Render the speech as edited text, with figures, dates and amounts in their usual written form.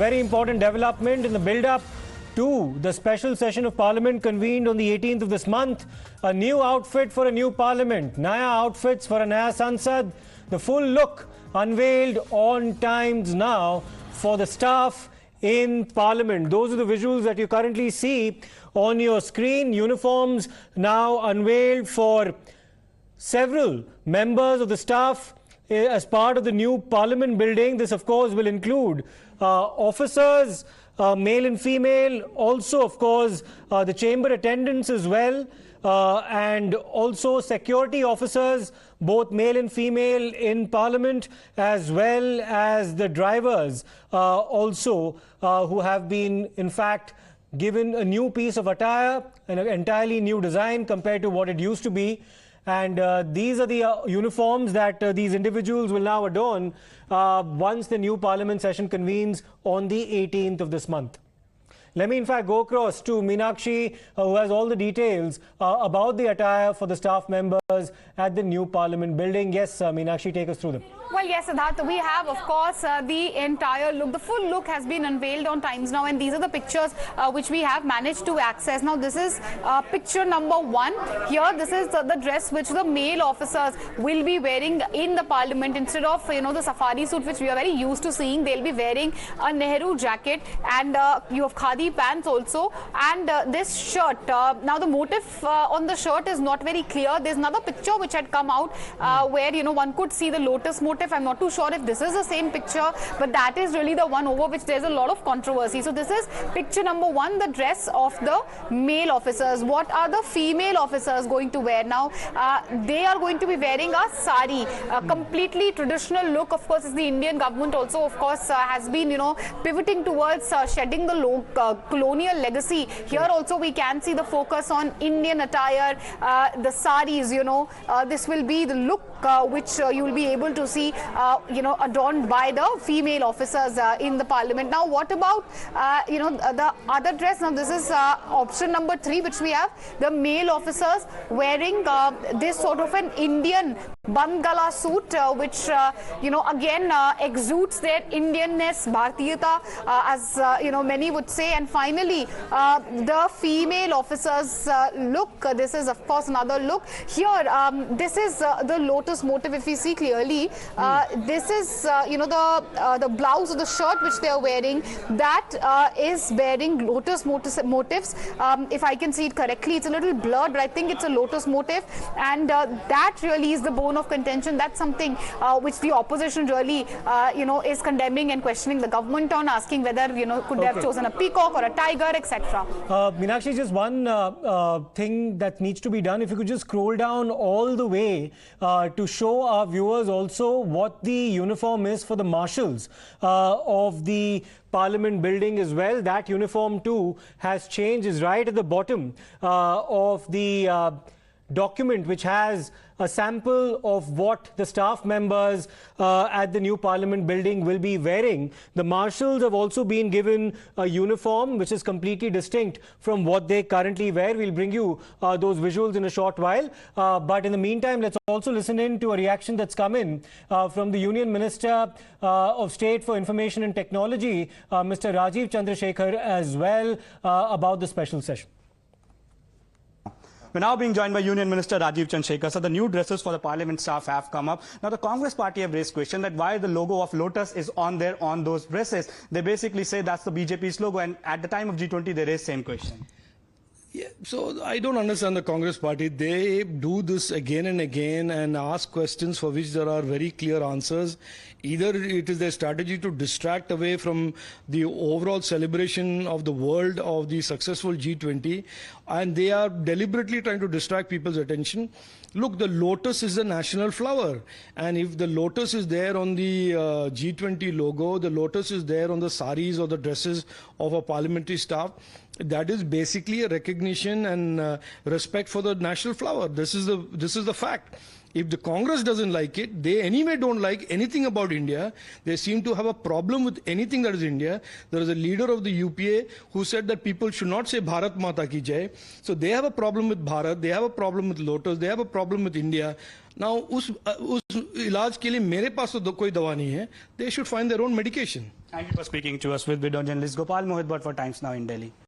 Very important development in the build-up to the special session of Parliament convened on the 18th of this month. A new outfit for a new Parliament. Naya outfits for a Naya Sansad. The full look unveiled on Times Now for the staff in Parliament. Those are the visuals that you currently see on your screen. Uniforms now unveiled for several members of the staff as part of the new Parliament building. This, of course, will include officers, male and female, also, of course, the chamber attendants as well, and also security officers, both male and female in Parliament, as well as the drivers also who have been, in fact, given a new piece of attire, an entirely new design compared to what it used to be. And these are the uniforms that these individuals will now adorn once the new Parliament session convenes on the 18th of this month. Let me, in fact, go across to Meenakshi, who has all the details about the attire for the staff members at the new Parliament building. Yes, Meenakshi, take us through them. Well, yes, Siddharth, we have, of course, the entire look. The full look has been unveiled on Times Now, and these are the pictures which we have managed to access. Now, this is picture number 1. Here, this is the dress which the male officers will be wearing in the Parliament. Instead of, the safari suit which we are very used to seeing, they'll be wearing a Nehru jacket, and you have khadi pants also, and this shirt. Now, the motif on the shirt is not very clear. There's another picture which had come out where, one could see the lotus motif. I'm not too sure if this is the same picture, but that is really the one over which there's a lot of controversy. So this is picture number 1, the dress of the male officers. What are the female officers going to wear? Now, they are going to be wearing a sari, a completely traditional look. Of course, the Indian government also, of course, has been, pivoting towards shedding the colonial legacy. Here also we can see the focus on Indian attire, the saris, this will be the look which you will be able to see, adorned by the female officers in the Parliament. Now, what about, the other dress? Now, this is option number 3, which we have the male officers wearing this sort of an Indian Bandgala suit, which, again exudes their Indianness, Bhartiyata, as, many would say. And finally, the female officers look. This is, of course, another look. Here, this is the lotus motif. If we see clearly, this is, the blouse or the shirt which they are wearing, that is bearing lotus motifs. If I can see it correctly, it's a little blurred, but I think it's a lotus motif, and that really is the bone of contention. That's something which the opposition really, is condemning and questioning the government on, asking whether, could they have chosen a peacock or a tiger, etc. Meenakshi, just one thing that needs to be done. If you could just scroll down all the way to show our viewers also what the uniform is for the Marshals of the Parliament building as well. That uniform too has changed, is right at the bottom of the document, which has a sample of what the staff members at the new Parliament building will be wearing. The Marshals have also been given a uniform which is completely distinct from what they currently wear. We'll bring you those visuals in a short while. But in the meantime, let's also listen in to a reaction that's come in from the Union Minister of State for Information and Technology, Mr. Rajiv Chandrasekhar, as well, about the special session. We're now being joined by Union Minister Rajiv Chandrasekhar. So the new dresses for the Parliament staff have come up. Now the Congress party have raised question that why the logo of Lotus is on those dresses. They basically say that's the BJP's logo, and at the time of G20 they raised same question. Yeah, so I don't understand the Congress party. They do this again and again and ask questions for which there are very clear answers. Either it is their strategy to distract away from the overall celebration of the world of the successful G20, and they are deliberately trying to distract people's attention. Look, the lotus is a national flower, and if the lotus is there on the G20 logo, the lotus is there on the saris or the dresses of a parliamentary staff, that is basically a recognition and respect for the national flower. This is the fact. If the Congress doesn't like it, they anyway don't like anything about India. They seem to have a problem with anything that is India. There is a leader of the UPA who said that people should not say Bharat Mata Ki Jai. So they have a problem with Bharat, they have a problem with Lotus, they have a problem with India. Now, उस इलाज के लिए मेरे पास तो कोई दवा नहीं है. They should find their own medication. Thank you for speaking to us with video journalist Gopal Mohit Bhatt for Times Now in Delhi.